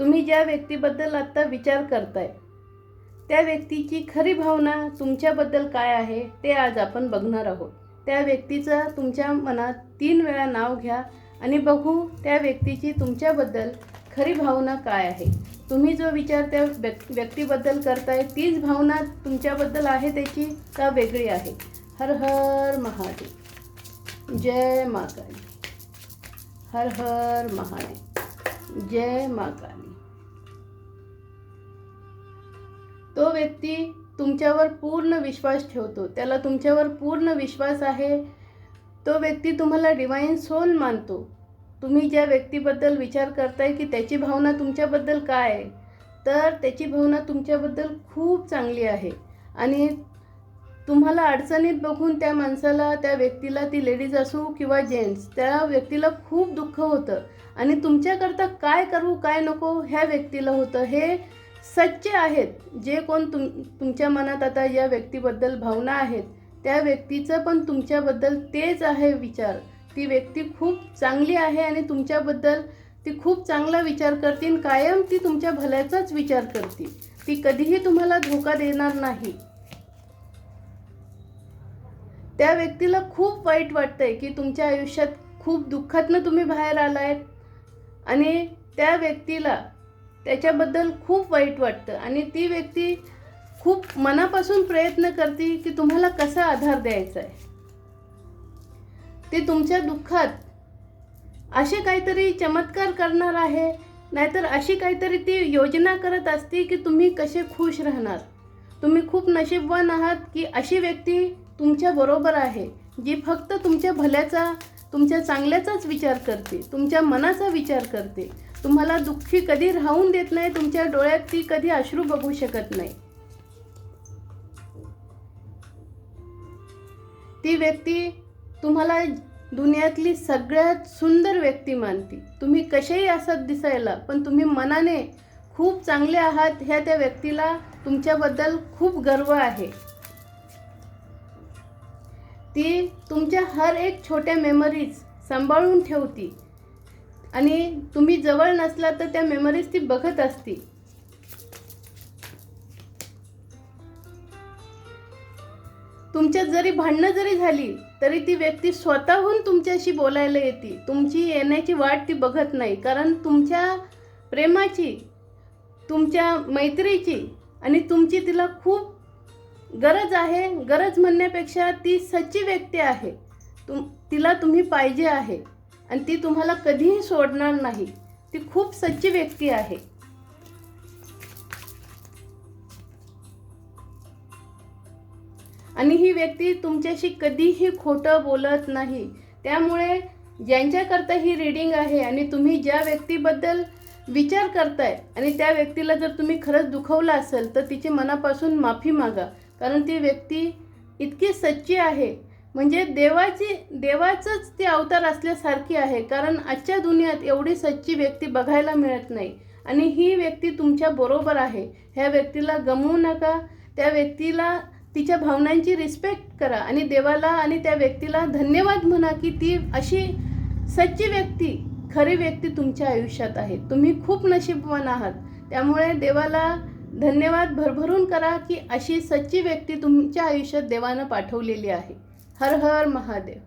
तुम्ही ज्या व्यक्तीबद्दल आत्ता विचार करताय त्या व्यक्तीची खरी भावना तुमच्याबद्दल काय आहे ते आज आपण बघणार आहोत। त्या व्यक्तीचं तुमच्या मनात 3 वेळा नाव घ्या आणि बघू त्या व्यक्तीची तुमच्याबद्दल खरी भावना काय आहे। तुम्ही जो विचार त्या व्यक्तीबद्दल करताय तीच भावना तुमच्याबद्दल आहे त्याची का वेगळी आहे। हर हर महादेव, जय मां काली। हर हर महादेव, जय मां काली। तो व्यक्ती तुमच्यावर पूर्ण विश्वास ठेवतो, त्याला तुमच्यावर पूर्ण विश्वास आहे। तो व्यक्ती तुम्हाला डिवाइन सोल मानतो। तुम्ही ज्या व्यक्तीबद्दल विचार करताय की त्याची भावना तुमच्याबद्दल काय आहे, तर त्याची भावना तुमच्याबद्दल खूप चांगली आहे आणि तुम्हाला अडचणीत बघून त्या माणसाला, त्या व्यक्तीला, ती लेडीज असो किंवा जेंट्स, त्या व्यक्तीला खूप दुःख होतं आणि तुमच्याकरता काय करू काय नको ह्या व्यक्तीला होतं। हे सच्चे आहेत। जे कोण तुमच्या मनात आता या व्यक्तीबद्दल भावना आहेत त्या व्यक्तीचं पण तुमच्याबद्दल तेच आहे विचार। ती व्यक्ती खूप चांगली आहे आणि तुमच्याबद्दल ती खूप चांगला विचार करते आणि कायम ती तुमच्या भल्याचाच विचार करते। ती कधीही तुम्हाला धोका देणार नाही। त्या व्यक्तीला खूप वाईट वाटतंय की तुमच्या आयुष्यात खूप दुःखातनं तुम्ही बाहेर आलायत आणि त्या व्यक्तीला त्याच्याबद्दल खूप वाईट वाटतं आणि ती व्यक्ती खूप मनापासून प्रयत्न करते की तुम्हाला कसा आधार द्यायचा आहे। ती तुमच्या दुःखात असे काहीतरी चमत्कार करणार आहे, नाहीतर अशी काहीतरी ती योजना करत असते की तुम्ही कसे खुश राहणार। तुम्ही खूप नशीबवान आहात की अशी व्यक्ती तुमच्या बरोबर आहे जी फक्त तुमच्या भल्याचा, तुमच्या चांगल्याचाच विचार करते, तुमच्या मनाचा विचार करते, तुम्हाला दुःखी कधी राहून देत नाही, तुमच्या डोळ्यात ती कधी अश्रू बघू शकत नाही। ती व्यक्ती तुम्हाला दुनियातली सगळ्यात सुंदर व्यक्ती मानते। तुम्ही कसेही असत दिसायला पण तुम्ही मनाने खूप चांगले आहात ह्या त्या व्यक्तीला तुमच्याबद्दल खूप गर्व आहे। ती तुमच्या हर एक छोट्या मेमरीज सांभाळून ठेवती आणि तुम्ही जवळ नसला तर त्या मेमरीज ती बघत असते। तुमच्यात जरी भांडणं जरी झाली तरी ती व्यक्ती स्वतःहून तुमच्याशी बोलायला येते। तुमची येण्याची वाट ती बघत नाही, कारण तुमच्या प्रेमाची, तुमच्या मैत्रीची आणि तुमची तिला खूप गरज आहे। गरज म्हणण्यापेक्षा ती सच्ची व्यक्ती आहे। तिला तुम्ही पाहिजे आहे आणि ती तुम्हाला कधीही सोडणार नाही। ती खूप सच्ची व्यक्ती आहे आणि ही व्यक्ती तुमच्याशी कधीही खोटं बोलत नाही। त्यामुळे ज्यांच्याकरता ही रीडिंग आहे आणि तुम्ही ज्या व्यक्तीबद्दल विचार करताय आणि त्या व्यक्तीला जर तुम्ही खरंच दुखवलं असेल तर तिची मनापासून माफी मागा, कारण ती व्यक्ती इतकी सच्ची आहे म्हणजे देवाचंच ती अवतार असल्यासारखी आहे। कारण आजच्या दुनियात एवढी सच्ची व्यक्ती बघायला मिळत नाही आणि ही व्यक्ती तुमच्या बरोबर आहे। ह्या व्यक्तीला गमवू नका, त्या व्यक्तीला तिच्या भावनांची रिस्पेक्ट करा आणि देवाला आणि त्या व्यक्तीला धन्यवाद म्हणा की ती अशी सच्ची व्यक्ती, खरी व्यक्ती तुमच्या आयुष्यात आहे। तुम्ही खूप नशीबवान आहात, त्यामुळे देवाला धन्यवाद भरभरून करा की अशी सच्ची व्यक्ती तुमच्या आयुष्यात देवानं पाठवलेली आहे। हर हर महादेव।